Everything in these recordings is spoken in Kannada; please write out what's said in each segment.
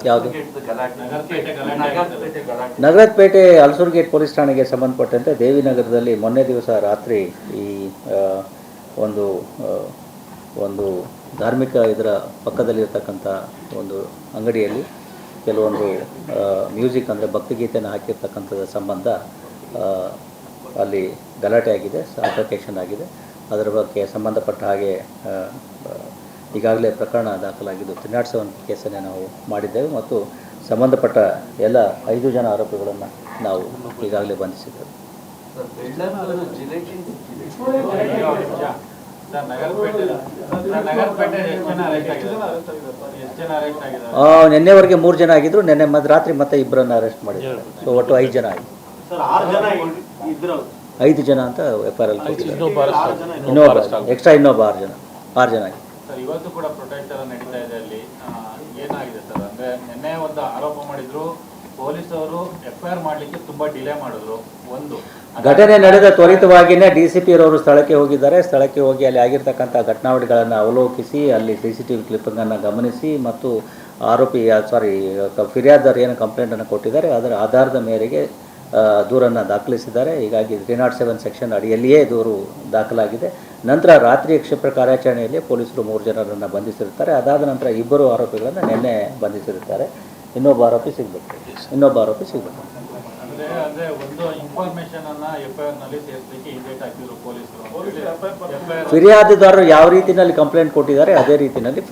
ಯಾವುದು? ನಗರಪೇಟೆ ಹಲಸೂರು ಗೇಟ್ ಪೊಲೀಸ್ ಠಾಣೆಗೆ ಸಂಬಂಧಪಟ್ಟಂತೆ ದೇವಿನಗರದಲ್ಲಿ ಮೊನ್ನೆ ದಿವಸ ರಾತ್ರಿ ಈ ಒಂದು ಒಂದು ಧಾರ್ಮಿಕ ಇದರ ಪಕ್ಕದಲ್ಲಿರ್ತಕ್ಕಂಥ ಒಂದು ಅಂಗಡಿಯಲ್ಲಿ ಕೆಲವೊಂದು ಮ್ಯೂಸಿಕ್ ಅಂದರೆ ಭಕ್ತಿಗೀತೆಯನ್ನು ಹಾಕಿರ್ತಕ್ಕಂಥದ್ದು ಸಂಬಂಧ ಅಲ್ಲಿ ಗಲಾಟೆ ಆಗಿದೆ, ಅಲ್ಟರ್ಕೇಷನ್ ಆಗಿದೆ. ಅದರ ಬಗ್ಗೆ ಸಂಬಂಧಪಟ್ಟ ಹಾಗೆ ಈಗಾಗಲೇ ಪ್ರಕರಣ ದಾಖಲಾಗಿದ್ದು 307 ಕೇಸನ್ನೇ ನಾವು ಮಾಡಿದ್ದೇವೆ ಮತ್ತು ಸಂಬಂಧಪಟ್ಟ ಎಲ್ಲ 5 ಜನ ಆರೋಪಿಗಳನ್ನು ನಾವು ಈಗಾಗಲೇ ಬಂಧಿಸಿದ್ದೇವೆ. ನಿನ್ನೆವರೆಗೆ 3 ಜನ ಆಗಿದ್ರು, ನಿನ್ನೆ ರಾತ್ರಿ ಮತ್ತೆ 2 ಅರೆಸ್ಟ್ ಮಾಡಿದ್ದಾರೆ. ಸೊ ಒಟ್ಟು 5 ಜನ ಆಗಿದೆ. 5 ಜನ ಅಂತ FIR ಇನ್ನೊಬ್ಬ ಎಕ್ಸ್ಟ್ರಾ ಇನ್ನೊಬ್ಬ 6 ಜನ ಆಗಿದೆ. ಸರ್, ಇವತ್ತು ಕೂಡ ಪ್ರೊಟೆಕ್ಟರ್ ನಡೀತಾ ಇದೆ. ಅಲ್ಲಿ ಏನಾಗಿದೆ ಸರ್ ಅಂದರೆ ನಿನ್ನೆ ಒಂದು ಆರೋಪ ಮಾಡಿದ್ರು, ಪೊಲೀಸರು FIR ಮಾಡಲಿಕ್ಕೆ ತುಂಬ ಡಿಲೇ ಮಾಡಿದ್ರು. ಒಂದು ಘಟನೆ ನಡೆದ ತ್ವರಿತವಾಗಿಯೇ DCP ರವರು ಸ್ಥಳಕ್ಕೆ ಹೋಗಿದ್ದಾರೆ. ಸ್ಥಳಕ್ಕೆ ಹೋಗಿ ಅಲ್ಲಿ ಆಗಿರ್ತಕ್ಕಂಥ ಘಟನಾವಳಿಗಳನ್ನು ಅವಲೋಕಿಸಿ ಅಲ್ಲಿ CCTV ಕ್ಲಿಪ್ಪಿಂಗನ್ನು ಗಮನಿಸಿ ಮತ್ತು ಫಿರ್ಯಾದರು ಏನು ಕಂಪ್ಲೇಂಟನ್ನು ಕೊಟ್ಟಿದ್ದಾರೆ ಅದರ ಆಧಾರದ ಮೇರೆಗೆ ದೂರನ್ನು ದಾಖಲಿಸಿದ್ದಾರೆ. ಹೀಗಾಗಿ 307 ಸೆಕ್ಷನ್ ಅಡಿಯಲ್ಲಿಯೇ ದೂರು ದಾಖಲಾಗಿದೆ. ನಂತರ ರಾತ್ರಿ ಕ್ಷಿಪ್ರ ಕಾರ್ಯಾಚರಣೆಯಲ್ಲಿ ಪೊಲೀಸರು 3 ಜನರನ್ನು ಬಂಧಿಸಿರುತ್ತಾರೆ. ಅದಾದ ನಂತರ 2 ಆರೋಪಿಗಳನ್ನು ನಿನ್ನೆ ಬಂಧಿಸಿರುತ್ತಾರೆ. ಇನ್ನೊಬ್ಬ ಆರೋಪಿ ಸಿಗಬೇಕು. ಅಂದ್ರೆ ಒಂದು ಇನ್ಫಾರ್ಮೇಶನ್ ಅನ್ನ FIR ನಲ್ಲಿ ಸೇರಿಸಲಿಕ್ಕೆ ಹಿಂದೇಟ್ ಹಾಕಿದ್ರು ಪೊಲೀಸರು. ಫಿರ್ಯಾದಿದಾರರು ಯಾವ ರೀತಿಯಲ್ಲಿ ಕಂಪ್ಲೇಂಟ್ ಕೊಟ್ಟಿದ್ದಾರೆ ಅದೇ ರೀತಿಯಲ್ಲಿ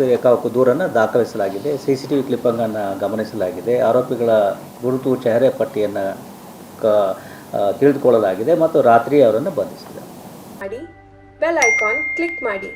ದೂರನ್ನು ದಾಖಲಿಸಲಾಗಿದೆ. CCTV ಕ್ಲಿಪ್ಪಿಂಗನ್ನು ಗಮನಿಸಲಾಗಿದೆ. ಆರೋಪಿಗಳ ಗುರುತು ಚೆಹರೆ ಪಟ್ಟಿಯನ್ನು ತಿಳಿದುಕೊಳ್ಳಲಾಗಿದೆ ಮತ್ತು ರಾತ್ರಿ ಅವರನ್ನು ಬಂಧಿಸಿದೆ. ಬೆಲ್ ಐಕಾನ್ ಕ್ಲಿಕ್ ಮಾಡಿ.